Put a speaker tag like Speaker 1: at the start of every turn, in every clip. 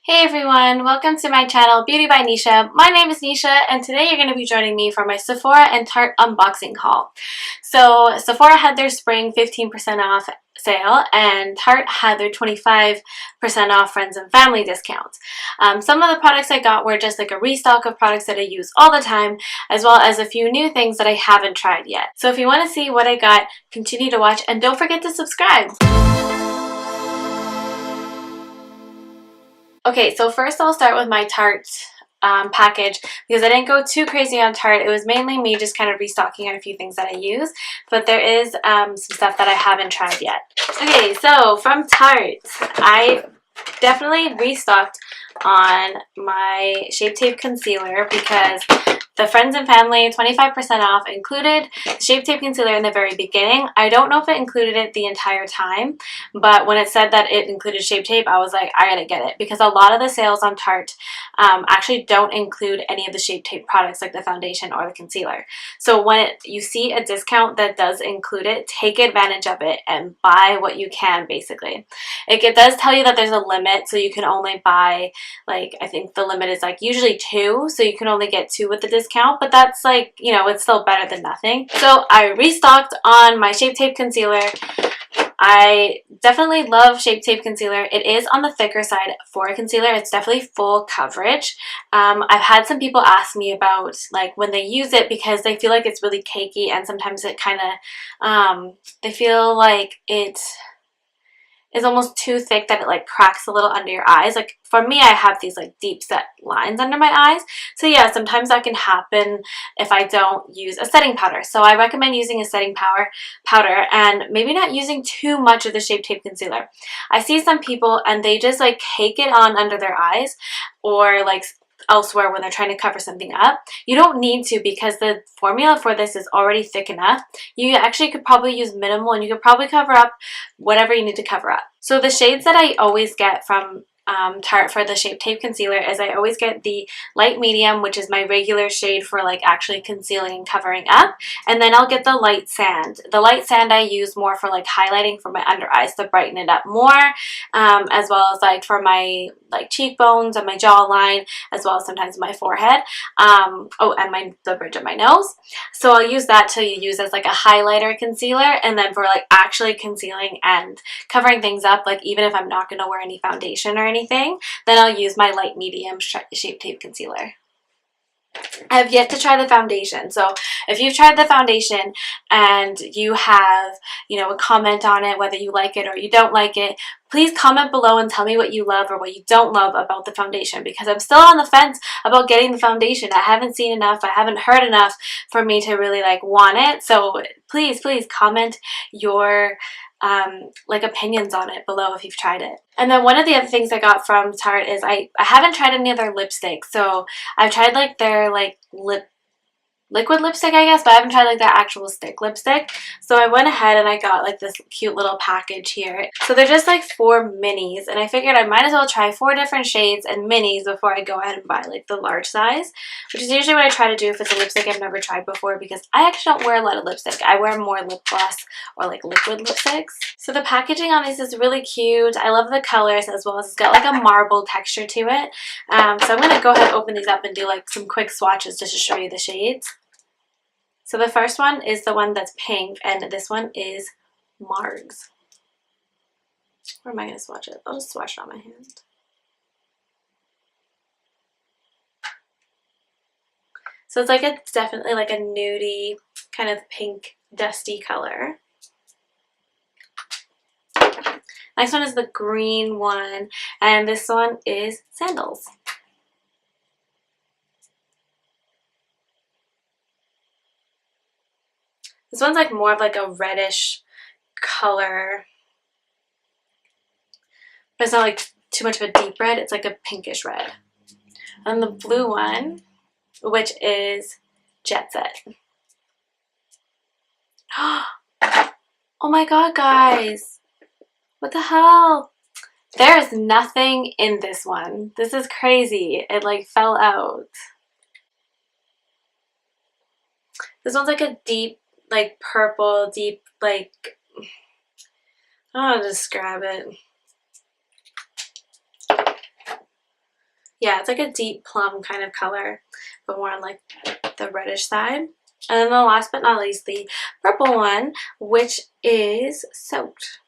Speaker 1: Hey everyone, welcome to my channel Beauty by Nisha. My name is Nisha and today you're going to be joining me for my Sephora and Tarte unboxing haul. So Sephora had their spring 15% off sale and Tarte had their 25% off friends and family discounts. Some of the products I got were just like a restock of products that I use all the time, as well as a few new things that I haven't tried yet. So if you want to see what I got, continue to watch and don't forget to subscribe. Okay, so first I'll start with my Tarte package because I didn't go too crazy on Tarte. It was mainly me just kind of restocking on a few things that I use, but there is some stuff that I haven't tried yet. Okay, so from Tarte, I definitely restocked on my Shape Tape Concealer because the friends and family 25% off included Shape Tape Concealer in the very beginning. I don't know if it included it the entire time, but when it said that it included Shape Tape, I was like, I gotta get it, because a lot of the sales on Tarte actually don't include any of the Shape Tape products like the foundation or the concealer. So when you see a discount that does include it, take advantage of it and buy what you can, basically. It does tell you that there's a limit, so you can only buy, like, I think the limit is like usually 2, so you can only get 2 with the discount, but that's like, you know, it's still better than nothing. So I restocked on my Shape Tape Concealer. I definitely love Shape Tape Concealer. It is on the thicker side for a concealer. It's definitely full coverage. I've had some people ask me about like when they use it because they feel like it's really cakey, and sometimes it kind of, they feel like it is almost too thick that it like cracks a little under your eyes. Like for me, I have these like deep set lines under my eyes. So yeah, sometimes that can happen if I don't use a setting powder. So I recommend using a setting powder and maybe not using too much of the Shape Tape Concealer. I see some people and they just like cake it on under their eyes or like elsewhere when they're trying to cover something up. You don't need to, because the formula for this is already thick enough. You actually could probably use minimal and you could probably cover up whatever you need to cover up. So the shades that I always get from Tarte for the Shape Tape Concealer is I always get the light medium, which is my regular shade for like actually concealing and covering up, and then I'll get the light sand. The light sand I use more for like highlighting for my under eyes to brighten it up more, as well as like for my like cheekbones and my jawline, as well as sometimes my forehead, oh, and the bridge of my nose. So I'll use that to use as like a highlighter concealer, and then for like actually concealing and covering things up, like even if I'm not going to wear any foundation or anything, then I'll use my light medium Shape Tape Concealer. I have yet to try the foundation, so if you've tried the foundation and you have, you know, a comment on it, whether you like it or you don't like it, please comment below and tell me what you love or what you don't love about the foundation, because I'm still on the fence about getting the foundation. I haven't seen enough, I haven't heard enough for me to really like want it. So please comment your like opinions on it below if you've tried it. And then one of the other things I got from Tarte is I haven't tried any of their lipsticks. So I've tried like their like liquid lipstick, I guess, but I haven't tried like their actual stick lipstick. So I went ahead and I got like this cute little package here. So they're just like 4 minis, and I figured I might as well try 4 different shades and minis before I go ahead and buy like the large size, which is usually what I try to do if it's a lipstick I've never tried before, because I actually don't wear a lot of lipstick. I wear more lip gloss or like liquid lipsticks. So the packaging on these is really cute. I love the colors, as well as it's got like a marble texture to it. So I'm going to go ahead and open these up and do like some quick swatches just to show you the shades. So the first one is the one that's pink, and this one is Margs. Where am I going to swatch it? I'll just swatch it on my hand. So it's like it's definitely like a nudie kind of pink dusty color. Next one is the green one, and this one is Sandals. This one's like more of like a reddish color, but it's not like too much of a deep red. It's like a pinkish red. And the blue one, which is Jet Set. Oh my god, guys. What the hell? There's nothing in this one. This is crazy. It like fell out. This one's like a deep, like purple, deep, like, I don't know how to describe it. Yeah, it's like a deep plum kind of color, but more on like the reddish side. And then the last but not least, the purple one, which is Soaked.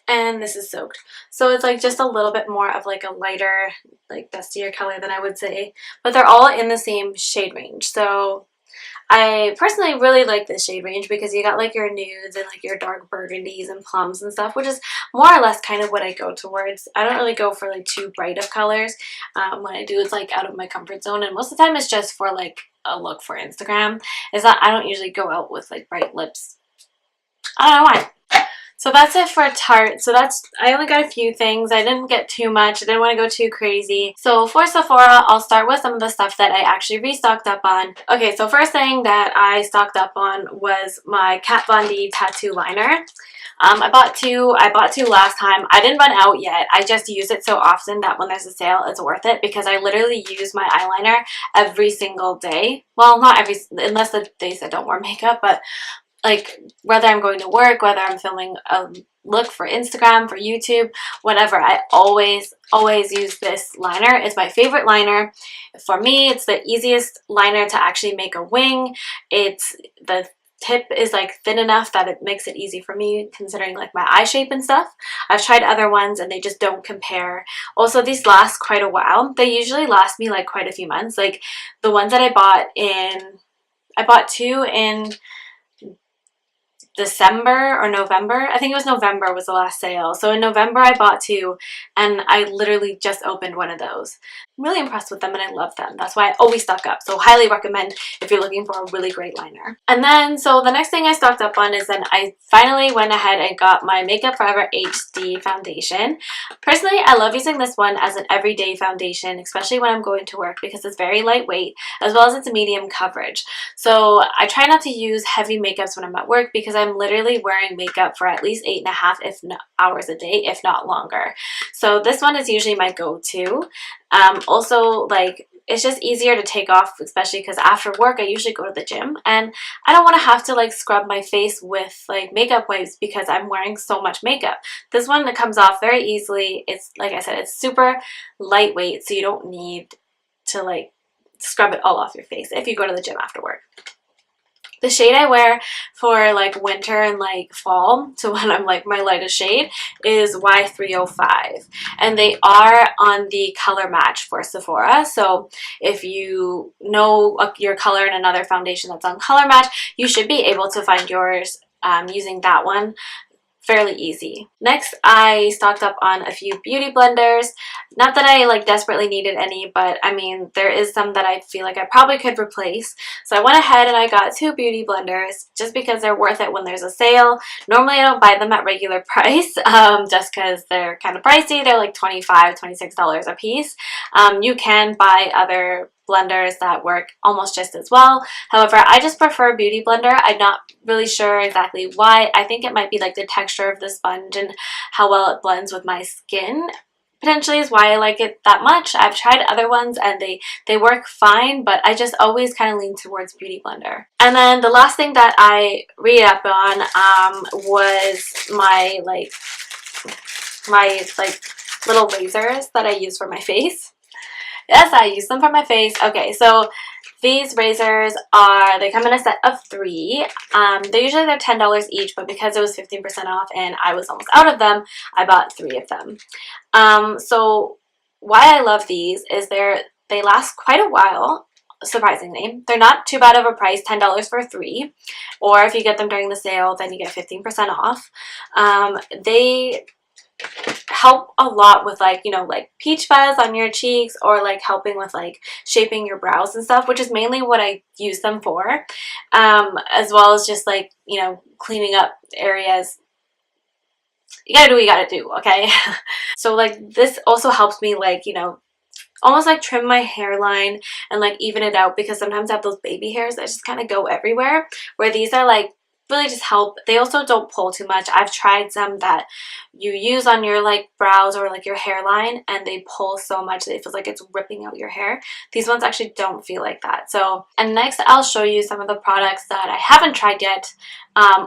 Speaker 1: And this is Soaked. So it's like just a little bit more of like a lighter, like dustier color than I would say, but they're all in the same shade range. So I personally really like this shade range because you got like your nudes and like your dark burgundies and plums and stuff, which is more or less kind of what I go towards. I don't really go for like too bright of colors. When I do, it's like out of my comfort zone, and most of the time it's just for like a look for Instagram. It's not, I don't usually go out with like bright lips. I don't know why. So that's it for Tarte. So that's, I only got a few things. I didn't get too much. I didn't want to go too crazy. So for Sephora, I'll start with some of the stuff that I actually restocked up on. Okay, so first thing that I stocked up on was my Kat Von D tattoo liner. I bought two last time. I didn't run out yet. I just use it so often that when there's a sale, it's worth it because I literally use my eyeliner every single day. Well, not every, unless the days I don't wear makeup, but like whether I'm going to work, whether I'm filming a look for Instagram, for YouTube, whatever, I always use this liner. It's my favorite liner. For me, it's the easiest liner to actually make a wing. It's the tip is like thin enough that it makes it easy for me considering like my eye shape and stuff. I've tried other ones and they just don't compare. Also, these last quite a while. They usually last me like quite a few months. Like the ones that I bought two in December or November. I think it was November was the last sale. So in November I bought two and I literally just opened one of those. I'm really impressed with them and I love them. That's why I always stock up. So highly recommend if you're looking for a really great liner. And then so the next thing I stocked up on is then I finally went ahead and got my Makeup Forever HD foundation. Personally, I love using this one as an everyday foundation, especially when I'm going to work because it's very lightweight as well as it's medium coverage. So I try not to use heavy makeups when I'm at work because I'm literally wearing makeup for at least 8.5 hours a day, if not longer. So this one is usually my go-to. Also, like, it's just easier to take off, especially because after work I usually go to the gym and I don't want to have to like scrub my face with like makeup wipes because I'm wearing so much makeup. This one, that comes off very easily. It's, like I said, it's super lightweight, so you don't need to like scrub it all off your face if you go to the gym after work. The shade I wear for like winter and like fall, so when I'm like my lightest shade, is Y305. And they are on the color match for Sephora. So if you know your color in another foundation that's on color match, you should be able to find yours using that one fairly easy. Next, I stocked up on a few beauty blenders. Not that I like desperately needed any, but I mean, there is some that I feel like I probably could replace. So I went ahead and I got two beauty blenders just because they're worth it when there's a sale. Normally I don't buy them at regular price just because they're kind of pricey. They're like $25, $26 a piece. You can buy other blenders that work almost just as well. However, I just prefer Beauty Blender. I'm not really sure exactly why. I think it might be like the texture of the sponge and how well it blends with my skin. Potentially is why I like it that much. I've tried other ones and they work fine, but I just always kind of lean towards Beauty Blender. And then the last thing that I read up on was my little razors that I use for my face. Yes, I use them for my face. Okay, so these razors they come in a set of 3. They're $10 each, but because it was 15% off and I was almost out of them, I bought 3 of them. So why I love these is they last quite a while, surprisingly. They're not too bad of a price, $10 for 3. Or if you get them during the sale, then you get 15% off. They help a lot with like, you know, like peach fuzz on your cheeks or like helping with like shaping your brows and stuff, which is mainly what I use them for, as well as just like, you know, cleaning up areas. You gotta do what you gotta do, okay? So like this also helps me like, you know, almost like trim my hairline and like even it out because sometimes I have those baby hairs that just kind of go everywhere, where these are like really just help. They also don't pull too much. I've tried some that you use on your like brows or like your hairline, and they pull so much that it feels like it's ripping out your hair. These ones actually don't feel like that. So, and next I'll show you some of the products that I haven't tried yet,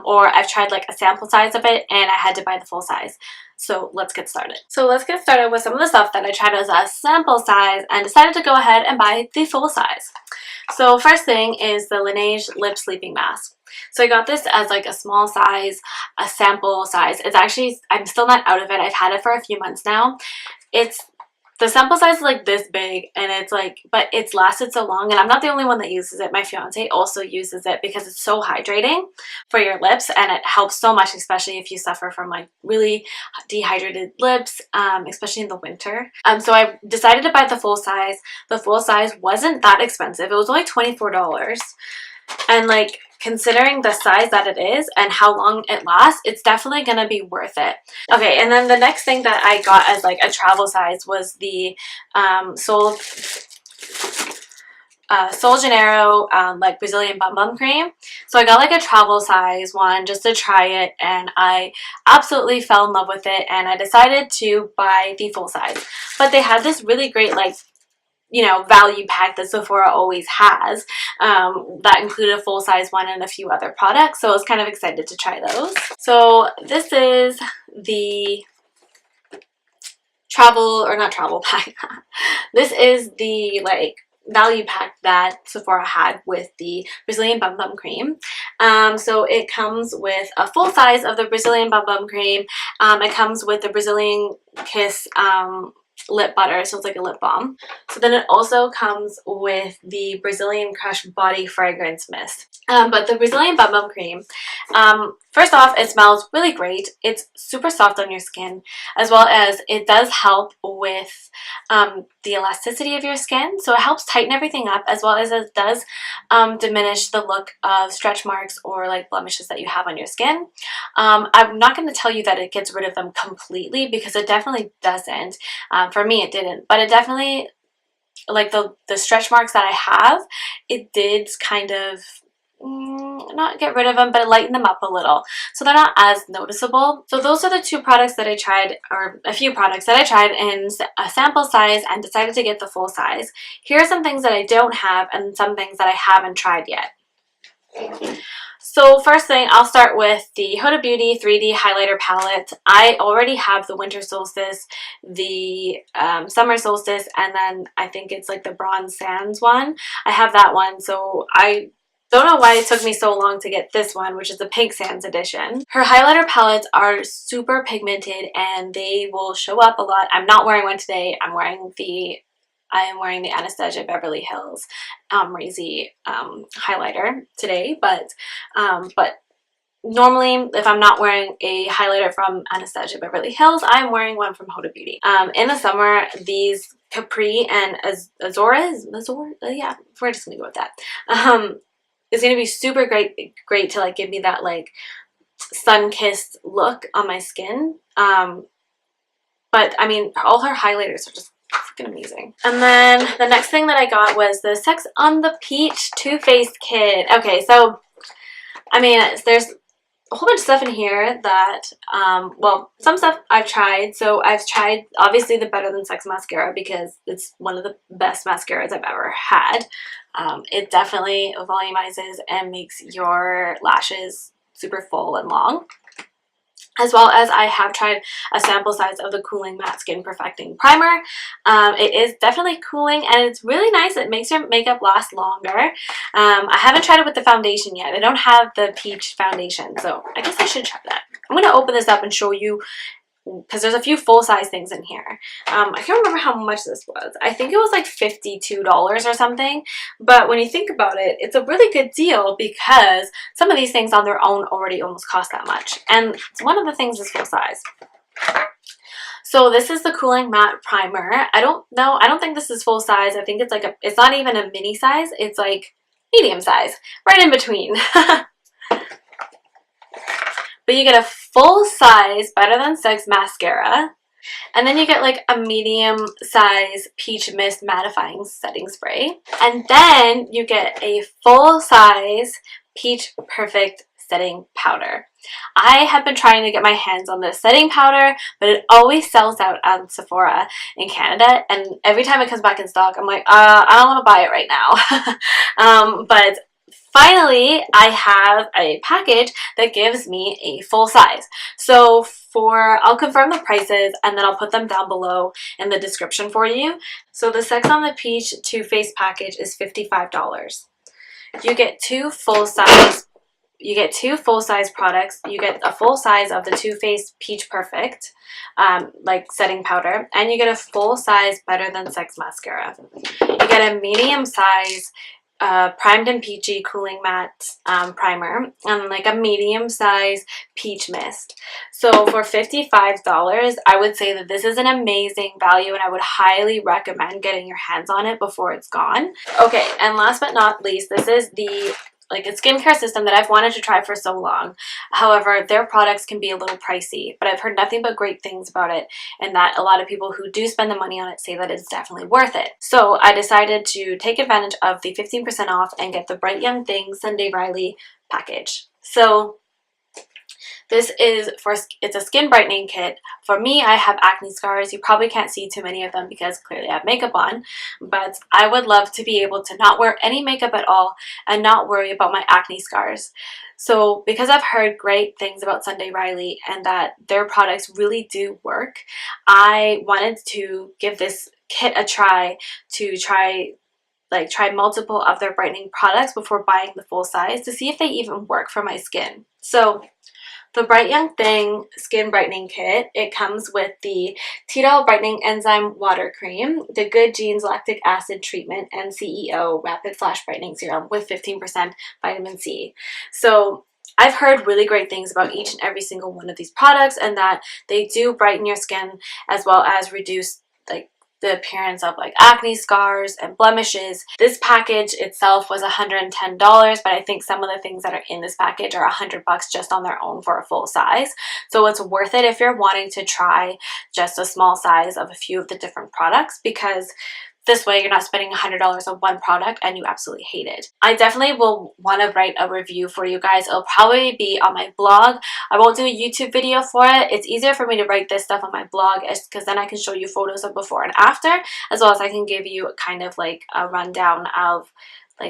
Speaker 1: or I've tried like a sample size of it and I had to buy the full size. So let's get started. So let's get started with some of the stuff that I tried as a sample size and decided to go ahead and buy the full size. So first thing is the Laneige Lip Sleeping Mask. So I got this as like a small size, a sample size. It's actually, I'm still not out of it. I've had it for a few months now. The sample size is like this big, and it's like, but it's lasted so long, and I'm not the only one that uses it. My fiance also uses it because it's so hydrating for your lips, and it helps so much, especially if you suffer from like really dehydrated lips, especially in the winter. So I decided to buy the full size. The full size wasn't that expensive. It was only $24. And like, considering the size that it is and how long it lasts, it's definitely gonna be worth it. Okay, and then the next thing that I got as like a travel size was the Sol Janeiro like Brazilian Bum Bum Cream. So I got like a travel size one just to try it, and I absolutely fell in love with it, and I decided to buy the full size. But they had this really great like, you know, value pack that Sephora always has, that included a full-size one and a few other products, so I was kind of excited to try those. So this is the not travel pack. This is the like value pack that Sephora had with the Brazilian Bum Bum Cream. So it comes with a full size of the Brazilian Bum Bum Cream. It comes with the Brazilian Kiss lip butter, so it's like a lip balm. So then it also comes with the Brazilian Crush Body Fragrance Mist. But the Brazilian Bum Bum Cream, first off, it smells really great. It's super soft on your skin, as well as it does help with the elasticity of your skin. So it helps tighten everything up, as well as it does diminish the look of stretch marks or like blemishes that you have on your skin. I'm not going to tell you that it gets rid of them completely, because it definitely doesn't. For me, it didn't, but it definitely, like the stretch marks that I have, it did kind of not get rid of them, but it lightened them up a little, so they're not as noticeable. So those are the two products that I tried, or a few products that I tried in a sample size and decided to get the full size. Here are some things that I don't have and some things that I haven't tried yet. So first thing, I'll start with the Huda Beauty 3D Highlighter Palette. I already have the Winter Solstice, the Summer Solstice, and then I think it's like the Bronze Sands one. I have that one, so I don't know why it took me so long to get this one, which is the Pink Sands edition. Her highlighter palettes are super pigmented and they will show up a lot. I'm not wearing one today. I am wearing the Anastasia Beverly Hills Razy highlighter today, but normally if I'm not wearing a highlighter from Anastasia Beverly Hills, I'm wearing one from Huda Beauty. In the summer, these Capri and Azora, yeah, we're just gonna go with that. It's gonna be super great to like give me that like sun-kissed look on my skin. But I mean, all her highlighters are just freaking amazing. And then the next thing that I got was the Sex on the Peach Too Faced Kit. Okay, so I mean, there's a whole bunch of stuff in here that, well, some stuff I've tried. So I've tried, obviously, the Better Than Sex mascara, because it's one of the best mascaras I've ever had. It definitely volumizes and makes your lashes super full and long. As well as I have tried a sample size of the Cooling Matte Skin Perfecting Primer. It is definitely cooling and it's really nice. It makes your makeup last longer. I haven't tried it with the foundation yet. I don't have the Peach foundation, so I guess I should try that. I'm going to open this up and show you, because there's a few full-size things in here. I can't remember how much this was. I think it was like $52 or something. But when you think about it, it's a really good deal, because some of these things on their own already almost cost that much. And one of the things is full-size. So this is the Cooling Matte Primer. I don't think this is full-size. I think it's like it's not even a mini size. It's like medium size, right in between. But you get a full-size Better Than Sex mascara, and then you get like a medium-size Peach Mist mattifying setting spray, and then you get a full-size Peach Perfect setting powder. I have been trying to get my hands on this setting powder, but it always sells out on Sephora in Canada, and every time it comes back in stock, I'm like, I don't want to buy it right now. But finally, I have a package that gives me a full size. So I'll confirm the prices and then I'll put them down below in the description for you. So the Sex on the Peach Too Faced package is $55. You get two full size products. You get a full size of the Too Faced Peach Perfect, like setting powder, and you get a full size Better Than Sex mascara. You get a medium size Primed and Peachy Cooling Matte primer, and like a medium size peach mist. So for $55, I would say that this is an amazing value, and I would highly recommend getting your hands on it before it's gone. Okay, and last but not least, this is a skincare system that I've wanted to try for so long. However, their products can be a little pricey, but I've heard nothing but great things about it, and that a lot of people who do spend the money on it say that it's definitely worth it. So I decided to take advantage of the 15% off and get the Bright Young Things Sunday Riley package. So it's a skin brightening kit. For me, I have acne scars. You probably can't see too many of them because clearly I have makeup on, but I would love to be able to not wear any makeup at all and not worry about my acne scars. So because I've heard great things about Sunday Riley and that their products really do work, I wanted to give this kit a try, to try multiple of their brightening products before buying the full size to see if they even work for my skin. So the Bright Young Thing Skin Brightening Kit, it comes with the Tidal Brightening Enzyme Water Cream, the Good Genes Lactic Acid Treatment, and CEO Rapid Flash Brightening Serum with 15% vitamin C. So I've heard really great things about each and every single one of these products, and that they do brighten your skin as well as reduce the appearance of acne scars and blemishes. This package itself was $110, but I think some of the things that are in this package are $100 just on their own for a full size. So it's worth it if you're wanting to try just a small size of a few of the different products, because this way you're not spending $100 on one product and you absolutely hate it. I definitely will want to write a review for you guys. It'll probably be on my blog. I won't do a YouTube video for it. It's easier for me to write this stuff on my blog because then I can show you photos of before and after, as well as I can give you kind of like a rundown of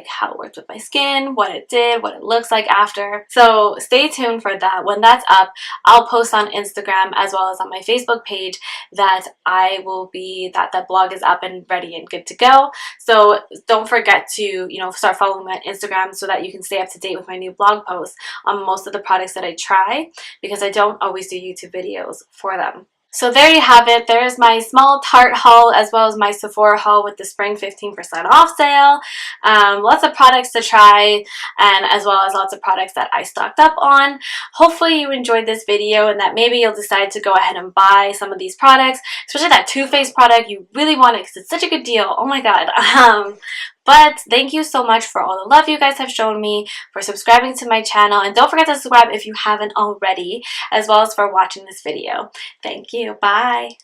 Speaker 1: how it worked with my skin, what it did, what it looks like after. So stay tuned for that. When that's up, I'll post on Instagram as well as on my Facebook page that that blog is up and ready and good to go. So don't forget to, start following me on Instagram so that you can stay up to date with my new blog posts on most of the products that I try, because I don't always do YouTube videos for them. So there you have it. There's my small Tarte haul as well as my Sephora haul with the spring 15% off sale. Lots of products to try, and as well as lots of products that I stocked up on. Hopefully you enjoyed this video and that maybe you'll decide to go ahead and buy some of these products, especially that Too Faced product. You really want it because it's such a good deal. Oh my god. But thank you so much for all the love you guys have shown me, for subscribing to my channel, and don't forget to subscribe if you haven't already, as well as for watching this video. Thank you. Bye.